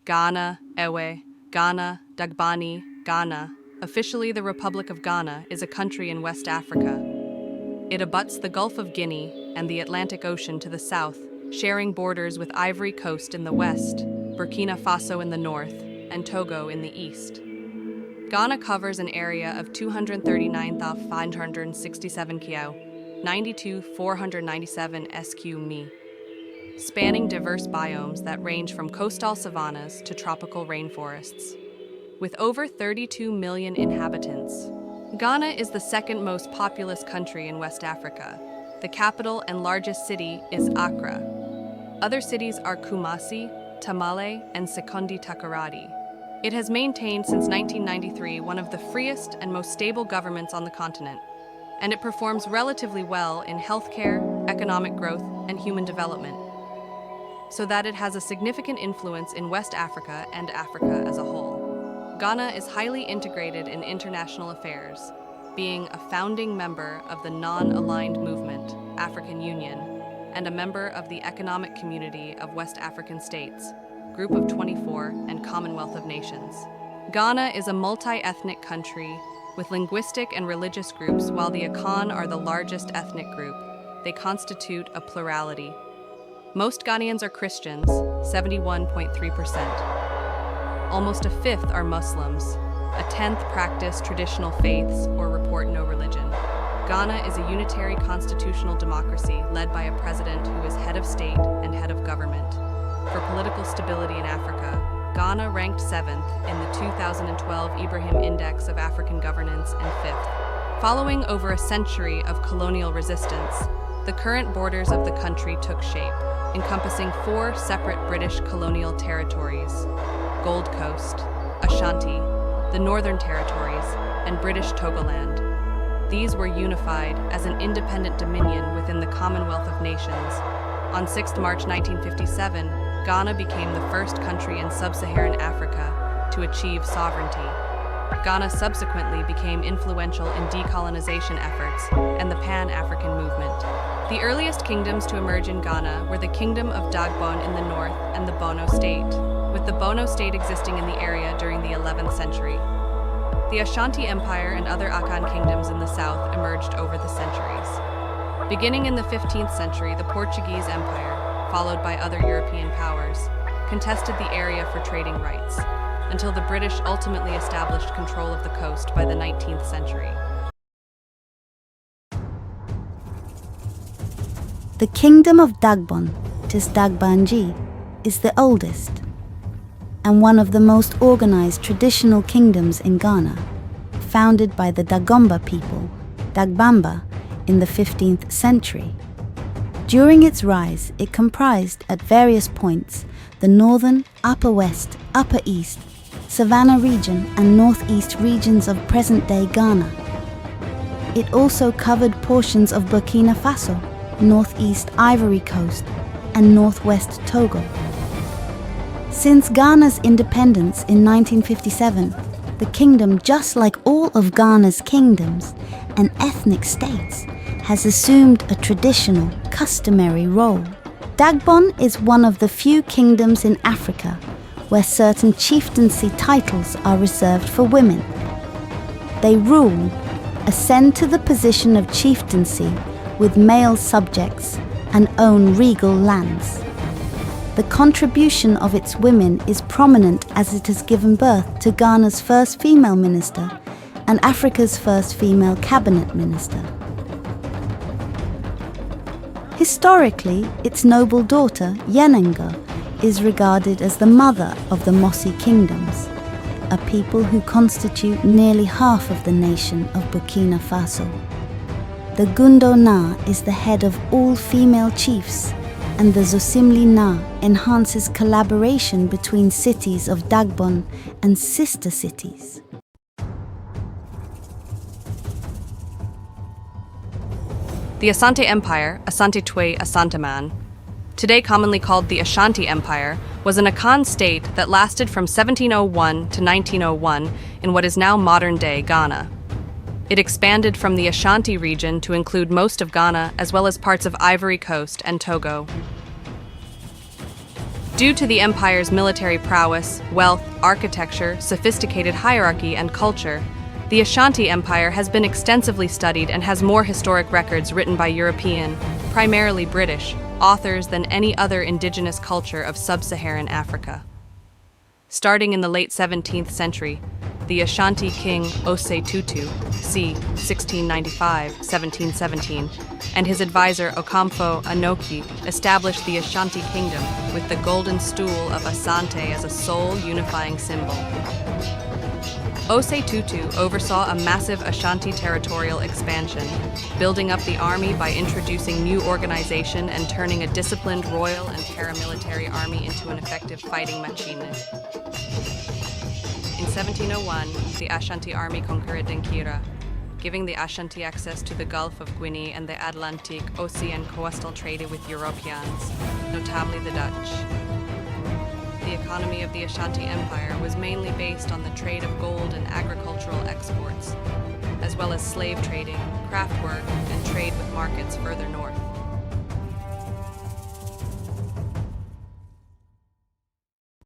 Ghana, Ewe, Ghana, Dagbani, Ghana, officially the Republic of Ghana, is a country in West Africa. It abuts the Gulf of Guinea and the Atlantic Ocean to the south, sharing borders with Ivory Coast in the west, Burkina Faso in the north, and Togo in the east. Ghana covers an area of 239,567 km, 92,497 sq mi, spanning diverse biomes that range from coastal savannas to tropical rainforests. With over 32 million inhabitants, Ghana is the second most populous country in West Africa. The capital and largest city is Accra. Other cities are Kumasi, Tamale, and Sekondi Takoradi. It has maintained since 1993 one of the freest and most stable governments on the continent, and it performs relatively well in healthcare, economic growth, and human development, so that it has a significant influence in West Africa and Africa as a whole. Ghana is highly integrated in international affairs, being a founding member of the Non-Aligned Movement, African Union, and a member of the Economic Community of West African States, Group of 24, and Commonwealth of Nations. Ghana is a multi-ethnic country with linguistic and religious groups. While the Akan are the largest ethnic group, they constitute a plurality. Most Ghanaians are Christians, 71.3%. Almost a fifth are Muslims. A tenth practice traditional faiths or report no religion. Ghana is a unitary constitutional democracy led by a president who is head of state and head of government. For political stability in Africa, Ghana ranked 7th in the 2012 Ibrahim Index of African Governance and 5th. Following over a century of colonial resistance, the current borders of the country took shape, encompassing 4 separate British colonial territories: Gold Coast, Ashanti, the Northern Territories, and British Togoland. These were unified as an independent dominion within the Commonwealth of Nations. On 6 March 1957, Ghana became the first country in sub-Saharan Africa to achieve sovereignty. Ghana subsequently became influential in decolonization efforts and the Pan-African movement. The earliest kingdoms to emerge in Ghana were the Kingdom of Dagbon in the north and the Bono State, with the Bono State existing in the area during the 11th century. The Ashanti Empire and other Akan kingdoms in the south emerged over the centuries. Beginning in the 15th century, the Portuguese Empire, followed by other European powers, contested the area for trading rights, until the British ultimately established control of the coast by the 19th century. The Kingdom of Dagbon, tis Dagbanji, is the oldest and one of the most organized traditional kingdoms in Ghana, founded by the Dagomba people, Dagbamba, in the 15th century. During its rise, it comprised at various points the northern, upper west, upper east, savannah region and northeast regions of present-day Ghana. It also covered portions of Burkina Faso, northeast Ivory Coast, and northwest Togo. Since Ghana's independence in 1957, the kingdom, just like all of Ghana's kingdoms and ethnic states, has assumed a traditional, customary role. Dagbon is one of the few kingdoms in Africa where certain chieftaincy titles are reserved for women. They rule, ascend to the position of chieftaincy with male subjects, and own regal lands. The contribution of its women is prominent as it has given birth to Ghana's first female minister and Africa's first female cabinet minister. Historically, its noble daughter, Yenenga, is regarded as the mother of the Mossi kingdoms, a people who constitute nearly half of the nation of Burkina Faso. The Gundo Na is the head of all female chiefs, and the Zosimli Na enhances collaboration between cities of Dagbon and sister cities. The Asante Empire, Asante Twe Asanteman, today commonly called the Ashanti Empire, was an Akan state that lasted from 1701 to 1901 in what is now modern-day Ghana. It expanded from the Ashanti region to include most of Ghana as well as parts of Ivory Coast and Togo. Due to the empire's military prowess, wealth, architecture, sophisticated hierarchy, and culture, the Ashanti Empire has been extensively studied and has more historic records written by European, primarily British, authors than any other indigenous culture of sub-Saharan Africa. Starting in the late 17th century, the Ashanti king Osei Tutu, c. 1695-1717, and his advisor Okomfo Anoki established the Ashanti kingdom with the golden stool of Asante as a sole unifying symbol. Osei Tutu oversaw a massive Ashanti territorial expansion, building up the army by introducing new organization and turning a disciplined royal and paramilitary army into an effective fighting machine. In 1701, the Ashanti army conquered Denkira, giving the Ashanti access to the Gulf of Guinea and the Atlantic Ocean coastal trade with Europeans, notably the Dutch. The economy of the Ashanti Empire was mainly based on the trade of gold and agricultural exports, as well as slave trading, craft work, and trade with markets further north.